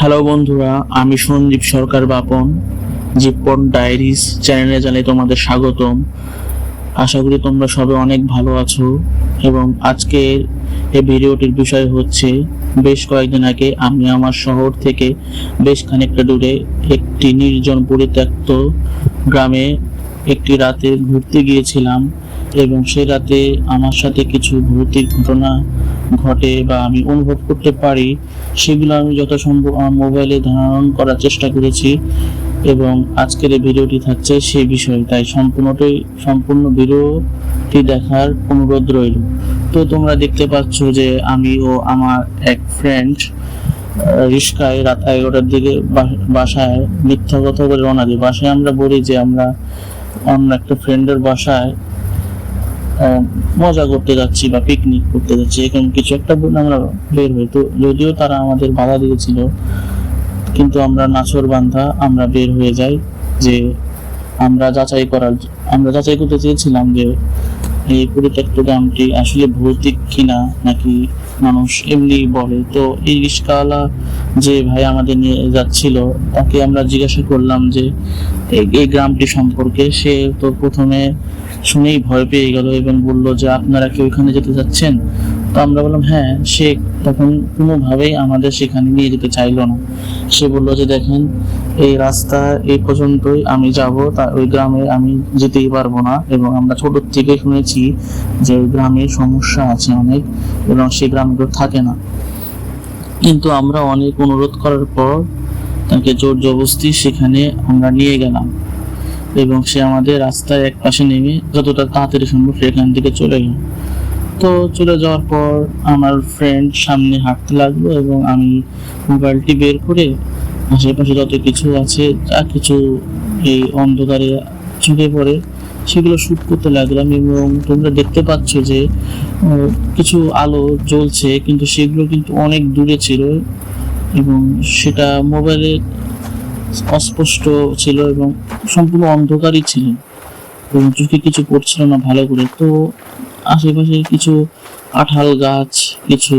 Hello বন্ধুরা, আমি সঞ্জীব সরকার বাপন। জীবন diaries চ্যানেলে জানাই তোমাদের স্বাগতম। আশা করি তোমরা সবাই অনেক ভালো আছো। এবং আজকের এই ভিডিওটির বিষয় হচ্ছে, বেশ কয়েকদিন আগে আমি আমার শহর থেকে বেশ খানিকটা দূরে একটি নির্জন পরিত্যক্ত গ্রামে একটি রাতে ঘুরতে গিয়েছিলাম। এবং সেই রাতে আমার সাথে কিছু ভৌতিক ঘটনা ঘটে বা আমি অনুভব করতে পারি, সেগুলো আমি যথাসম্ভব আমার মোবাইলে ধারণ করার চেষ্টা করেছি। এবং আজকের এই ভিডিওটি থাকছে সেই বিষয়ে, তাই সম্পূর্ণ ভিডিওটি দেখার অনুরোধ রইল। তো তোমরা দেখতে পাচ্ছ যে আমি ও আমার এক ফ্রেন্ড রিস্কায় রাত 11টার দিকে বাসায় মিথ্যা কথা বলে রওনা দিই। বাসায় আমরা বলি যে আমরা একটা ফ্রেন্ডের বাসায় মজা করতে যাচ্ছি বা পিকনিক করতে যাচ্ছি, এরকম কিছু একটা বলে আমরা বের হই। তো যদিও তারা আমাদের বাধা দিয়েছিল, কিন্তু আমরা নাছোড় বান্ধা আমরা বের হয়ে যাই যে আমরা যাচাই করতে চেয়েছিলাম যে এই পরিত্যক্ত গ্রামটি আসলে ভৌতিক কিনা, নাকি মানুষ এমনি বলে। তো এই রিস্কাওয়ালা যে ভাই আমাদের নিয়ে যাচ্ছিল, তাকে আমরা জিজ্ঞাসা করলাম যে এই গ্রামটি সম্পর্কে। সে তো প্রথমে শুনেই ভয় পেয়ে গেল এবং বলল যে আপনারা কি ওইখানে যেতে চাচ্ছেন? তো আমরা বললাম হ্যাঁ। সে তখন কোনোভাবেই আমাদের সেখানে নিয়ে যেতে চাইলো না। সে বললো যে দেখেন, এই রাস্তা এই পর্যন্তই, আমি যাব, তা ওই গ্রামে আমি যেতেই পারবো না। এবং আমরা ছোট থেকে শুনেছি যে ওই গ্রামে সমস্যা আছে অনেক, এবং সেই গ্রামগুলো থাকে না। কিন্তু আমরা অনেক অনুরোধ করার পর তাকে জোর জবরদস্তি সেখানে আমরা নিয়ে গেলাম। এবং সে আমাদের রাস্তায় এক পাশে নেমে যতটা তাড়াতাড়ি সম্ভব সেখান থেকে চলে গেল। তো চলে যাওয়ার পর আমার ফ্রেন্ড সামনে হাঁটতে লাগলো এবং আমি মোবাইলটি বের করে আশেপাশে যত কিছু আছে, যা কিছু এই অন্ধকারে চোখে পড়ে, সেগুলো শুট করতে লাগলাম। এবং তোমরা দেখতে পাচ্ছ যে কিছু আলো জ্বলছে, কিন্তু সেগুলো কিন্তু অনেক দূরে ছিল এবং সেটা মোবাইলে অস্পষ্ট ছিল এবং সম্পূর্ণ অন্ধকারই ছিল এবং চোখে কিছু পড়ছিল না ভালো করে। তো আশেপাশে কিছু কাঁঠাল গাছ, কিছু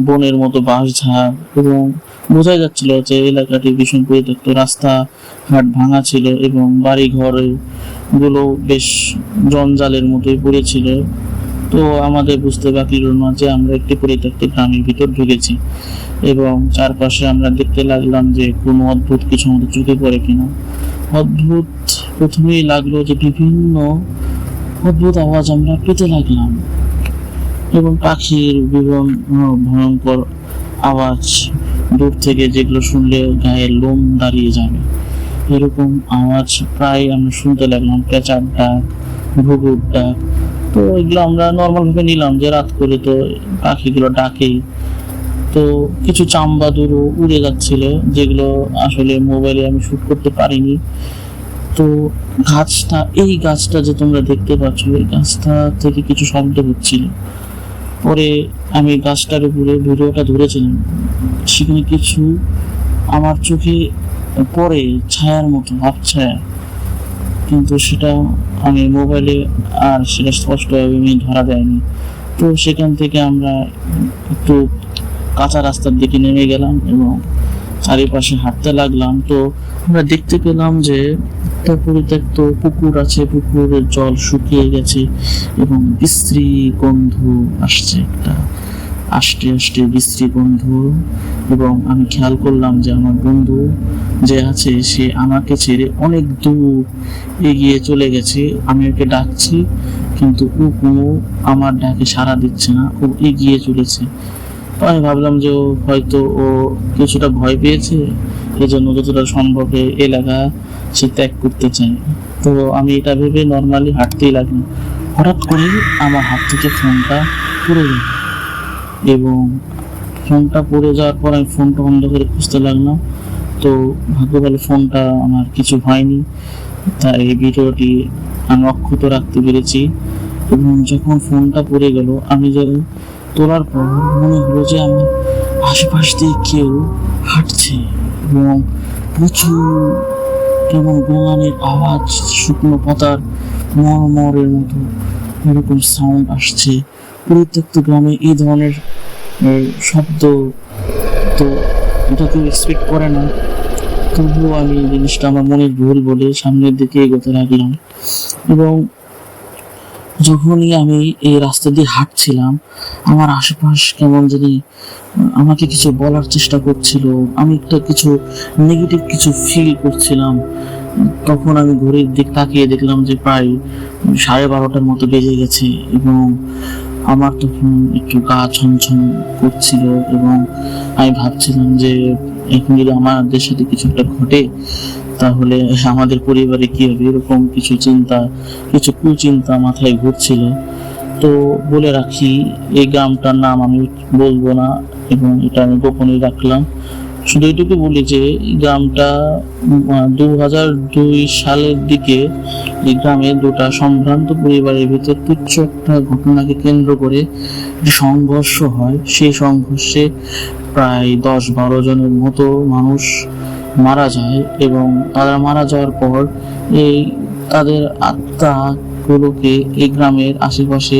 বনের মতো বাঁশঝাড়, এবং বোঝাই যাচ্ছিল যে এলাকাটি ভীষণ পরিত্যক্ত। রাস্তাঘাট ভাঙা ছিল এবং বাড়ি ঘর গুলো বেশ জঞ্জালের মতোই পড়েছিল। তো আমাদের বুঝতে বাকি রইল না যে আমরা একটি পরিত্যক্ত গ্রামের ভিতর ঢুকেছি। এবং চারপাশে আমরা দেখতে লাগলাম যে কোনো অদ্ভুত কিছু আমাদের চোখে পড়ে কিনা। অদ্ভুত প্রথমেই লাগলো যে বিভিন্ন অদ্ভুত আওয়াজ আমরা পেতে লাগলাম, এবং পাখির বিভিন্ন ভয়ঙ্কর আওয়াজ দূর থেকে, যেগুলো শুনলে গায়ের লোম দাঁড়িয়ে যাবে, এরকম আওয়াজ প্রায় আমরা শুনতে লাগলাম। পেঁচার ডাক, ঘুঘুর ডাক। তো এগুলো আমরা নর্মাল ভাবে নিলাম যে রাত করে তো পাখিগুলো ডাকেই। তো কিছু চাম্বাদুরও উড়ে যাচ্ছিল, যেগুলো আসলে মোবাইলে আমি শুট করতে পারিনি। তো এই গাছটা যে তোমরা দেখতে পাচ্ছ, এই গাছটা থেকে কিছু শব্দ হচ্ছিল। পরে আমি গাছটার উপরে ভিডিওটা ধরেছিলাম, সেখানে কিছু আমার চোখে পড়ে ছায়ার মতো, ভাব ছায়া, কিন্তু সেটা আমি মোবাইলে আর সেটা স্পষ্টভাবে আমি ধরা দেয়নি। তো সেখান থেকে আমরা একটু কাঁচা রাস্তার দিকে নেমে গেলাম এবং চারিপাশে হাঁটতে লাগলাম। তো আমরা দেখতে পেলাম যে একটা পরিত্যক্ত পুকুর আছে, পুকুরের জল শুকিয়ে গেছে এবং বিশ্রী গন্ধ আসছে, একটা আষ্টে আষ্টে বিশ্রী গন্ধ। এবং আমি খেয়াল করলাম যে আমার বন্ধু যে আছে, সে আমাকে ছেড়ে অনেক দূর এগিয়ে চলে গেছে। আমি ওকে ডাকছি, কিন্তু ও কোনো আমার ডাকে সাড়া দিচ্ছে না, ও এগিয়ে চলেছে। আমি ভাবলাম যে হয়তো ও কিছুটা ভয় পেয়েছে, এজন্য যতটা সম্ভব এলাকা সে ত্যাগ করতে চায়। তো আমি এটা ভেবে নর্মালি হাঁটতেই লাগলাম। হঠাৎ করে আমার হাত থেকে ফোনটা পড়ে গেল, এবং ফোনটা পড়ে যাওয়ার পর আমি ফোনটা বন্ধ করে খুঁজতে লাগলাম। তো ভাগ্য ভালো ফোনটা আমার কিছু হয়নি, তাই এই ভিডিওটি আমি অক্ষত রাখতে পেরেছি। এবং যখন ফোনটা পড়ে গেল, আমি যখন তোলার পর মনে হলো যে আমার আশেপাশ দিয়ে কেউ হাঁটছে এবং প্রচুর কেমন গোঙানির আওয়াজ, শুকনো পাতার মরমরের মতো এরকম সাউন্ড আসছে। পরিত্যক্ত গ্রামে এই ধরনের শব্দ তো এটা কেউ এক্সপেক্ট করে না। তবুও আমি জিনিসটা আমার মনের ভুল বলে সামনের দিকে এগোতে লাগলাম। এবং যখনই আমি এই রাস্তা দিয়ে হাঁটছিলাম, আমার আশেপাশ কেমন জানি আমাকে কিছু বলার চেষ্টা করছিল। আমি একটা কিছু নেগেটিভ কিছু ফিল করছিলাম। তখন আমি ঘড়ির দিক তাকিয়ে দেখলাম যে প্রায় 12:30টার মতো বেজে গেছে, এবং আমার তখন একটু গা ছমছম করছিল। এবং আমি ভাবছিলাম যে এখন যদি আমাদের সাথে কিছু একটা ঘটে তাহলে আমাদের পরিবারে কি হবে, এরকম কিছু চিন্তা, কিছু কুচিন্তা মাথায় ঘুরছিল। তো বলে রাখি, এই গ্রামটার নাম আমি বলবো না এবং এটা আমি গোপনই রাখলাম। শুধু এটুকু বলি যে এই গ্রামটা 2002 সালের দিকে এই গ্রামে দুটা সম্ভ্রান্ত পরিবারের ভিতর তুচ্ছ একটা ঘটনাকে কেন্দ্র করে একটি সংঘর্ষ হয়। সেই সংঘর্ষে প্রায় 10-12 জনের মতো মানুষ মারা যায়, এবং তারা মারা যাওয়ার পর এই তাদের আত্মাগুলোকে এই গ্রামের আশেপাশে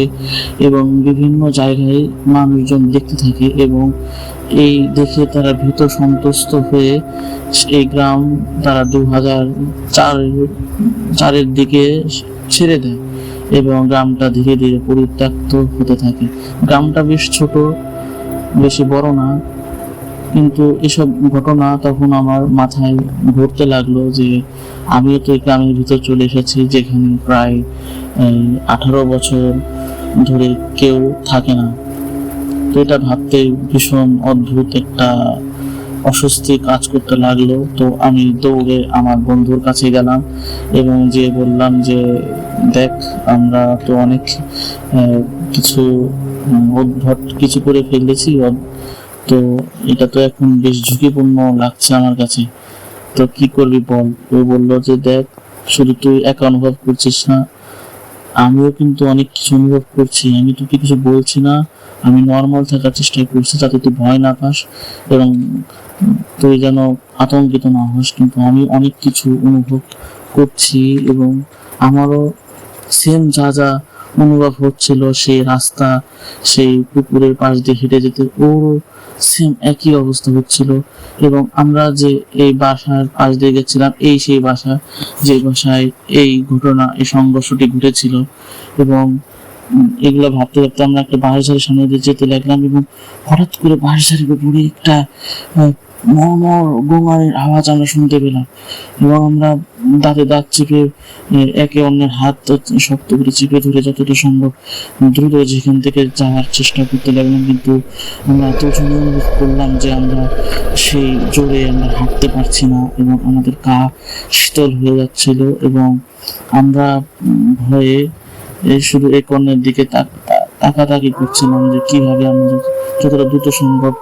এবং বিভিন্ন জায়গায় মানুষজন দেখতে থাকে, এবং এই দেখে তারা ভীত সন্ত্রস্ত হয়ে এই গ্রাম তারা 2004-এর দিকে ছেড়ে দেয়, এবং গ্রামটা ধীরে ধীরে পরিত্যক্ত হতে থাকে। গ্রামটা বেশ ছোট, বেশি বড় না, কিন্তু এসব ঘটনা তখন আমার মাথায় ঘুরতে লাগলো যে আমিও তো এই গ্রামের ভিতর চলে এসেছি, যেখানে প্রায় 18 বছর ধরে কেউ থাকে না। তো এটা ভাবতে ভীষণ অদ্ভুত একটা অস্বস্তি কাজ করতে লাগলো। তো আমি দৌড়ে আমার বন্ধুর কাছে গেলাম এবং যে বললাম যে দেখ, আমরা তো অনেক কিছু উদ্ভট কিছু করে ফেলেছি, তো এটা তো এখন বেশ ঝুঁকিপূর্ণ লাগছে আমার কাছে, তো কি করবি বল। ও বললো যে দেখ, শুধু তুই একা অনুভব করছিস না, আমিও কিন্তু অনেক কিছু অনুভব করছি। আমি তোকে কিছু বলছি না, আমি নর্মাল থাকার চেষ্টা করছি যাতে তুই ভয় না পাস এবং তুই যেন আতঙ্কিত না হস, কিন্তু আমি অনেক কিছু অনুভব করছি এবং আমারও সেম যা যা অনুভব হচ্ছিল, সেই রাস্তা, সেই পুকুরের পাশ দিয়ে হেঁটে যেতে ওরও সেম একই অবস্থা হচ্ছিল। এবং আমরা যে এই বাসার পাশ দিয়ে গেছিলাম, এই সেই বাসা যে বাসায় এই ঘটনা, এই সংঘর্ষটি ঘটেছিল। এবং এগুলো ভাবতে ভাবতে আমরা একটা বাঁশঝাড়ের সামনে দিয়ে যেতে লাগলাম, এবং হঠাৎ করে বাঁশঝাড়ের উপরে একটা মর্মর গোঙানির আওয়াজ আমরা শুনতে পেলাম, এবং আমরা দাঁতে দাঁত চেপে একে অন্যের হাত শক্ত করে চেপে ধরে যতটা সম্ভব দ্রুত যেখান থেকে যাওয়ার চেষ্টা করতে লাগলাম। কিন্তু আমরা দুজনে অনুভব করলাম যে আমরা সেই জোরে আমরা হাঁটতে পারছি না, এবং আমাদের গা শীতল হয়ে যাচ্ছিল, এবং আমরা ভয়ে শুধু এক অন্যের দিকে তাকাতাকি করছিলাম যে কিভাবে আমরা যতটা দ্রুত সম্ভব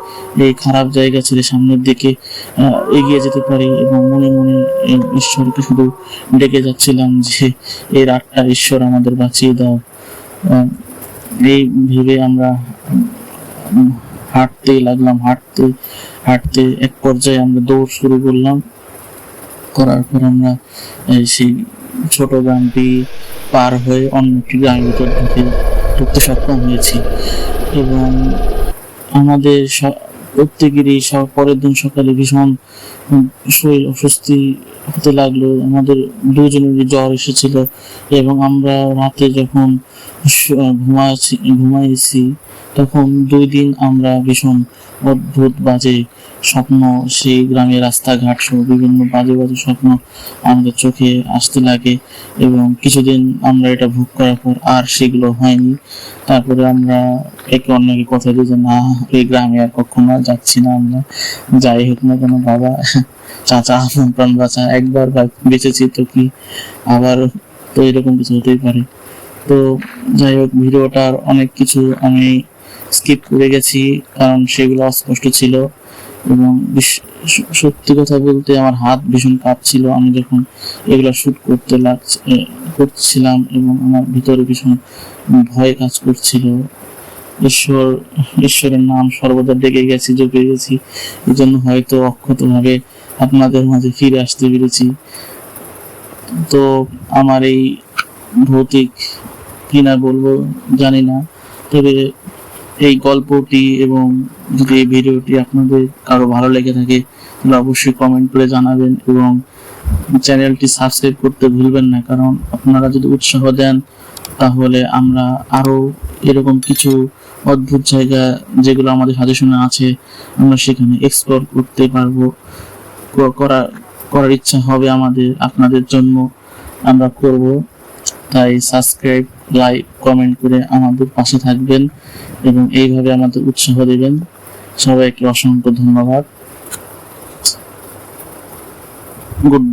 এই খারাপ জায়গা ছেড়ে সামনের দিকে এগিয়ে যেতে পারি। এবং মনে মনে ঈশ্বরকে শুধু ডেকে যাচ্ছিলাম যে এই রাতটা ঈশ্বর আমাদের বাঁচিয়ে দাও। এই ভেবে আমরা হাঁটতেই লাগলাম। হাঁটতে হাঁটতে এক পর্যায়ে আমরা দৌড় শুরু করলাম। করার পর আমরা সেই ছোট গ্রামটি পার হয়ে অন্য একটি গ্রামের ভিতর ঢুকতে সক্ষম হয়েছি। এবং আমাদের প্রত্যেকেরই পরের দিন সকালে ভীষণ শরীর অস্বস্তি হতে লাগলো। আমাদের দুজনেরই জ্বর এসেছিল, এবং আমরা রাতে যখন ঘুমাইছি তখন 2 দিন আমরা ভীষণ অদ্ভুত বাজে স্বপ্ন, সেই গ্রামের রাস্তাঘাট সহ বিভিন্ন বাজে বাজে স্বপ্ন আমাদের চোখে আসতে লাগে। এবং কিছুদিন আমরা এটা ভোগ করার পর আর সেগুলো হয়নি। তারপরে আমরা একে অন্যকে কথা দিই যে না, এই গ্রামে আর কখনো যাচ্ছি না। আমরা যাই হোক না কেন বাবা, চাচা, প্রাণ বাঁচা, একবার বেঁচেছি তো কি, আবার তো এরকম কিছু হতেই পারে। তো যাই হোক, ভিডিওটার অনেক কিছু আমি স্কিপ করে গেছি কারণ সেগুলো অস্পষ্ট ছিল, এবং সত্যি কথা বলতে আমার হাত ভীষণ কাঁপছিল আমি যখন এগুলো শুট করছিলাম, এবং আমার ভিতরে ভীষণ ভয় কাজ করছিল। ঈশ্বরের নাম সর্বদা ডেকে গেছি, জপে গেছি, এই জন্য হয়তো অক্ষতভাবে আপনাদের মাঝে ফিরে আসতে পেরেছি। তো আমার এই ভৌতিক কিনা বলবো জানি না, তবে এই গল্পটি এবং যদি এই ভিডিওটি আপনাদের কারো ভালো লেগে থাকে তাহলে অবশ্যই কমেন্ট করে জানাবেন এবং চ্যানেলটি সাবস্ক্রাইব করতে ভুলবেন না, কারণ আপনারা যদি উৎসাহ দেন তাহলে আমরা আরো এরকম কিছু অদ্ভুত জায়গা যেগুলো আমাদের সাজেশনে আছে আমরা সেখানে এক্সপ্লোর করতে পারবো, করার ইচ্ছা হবে আমাদের, আপনাদের জন্য আমরা করব। তাই সাবস্ক্রাইব, লাইক, কমেন্ট করে আমাদের পাশে থাকবেন এবং এইভাবে আমাদের উৎসাহ দিবেন। সবাইকে অসংখ্য ধন্যবাদ। গুড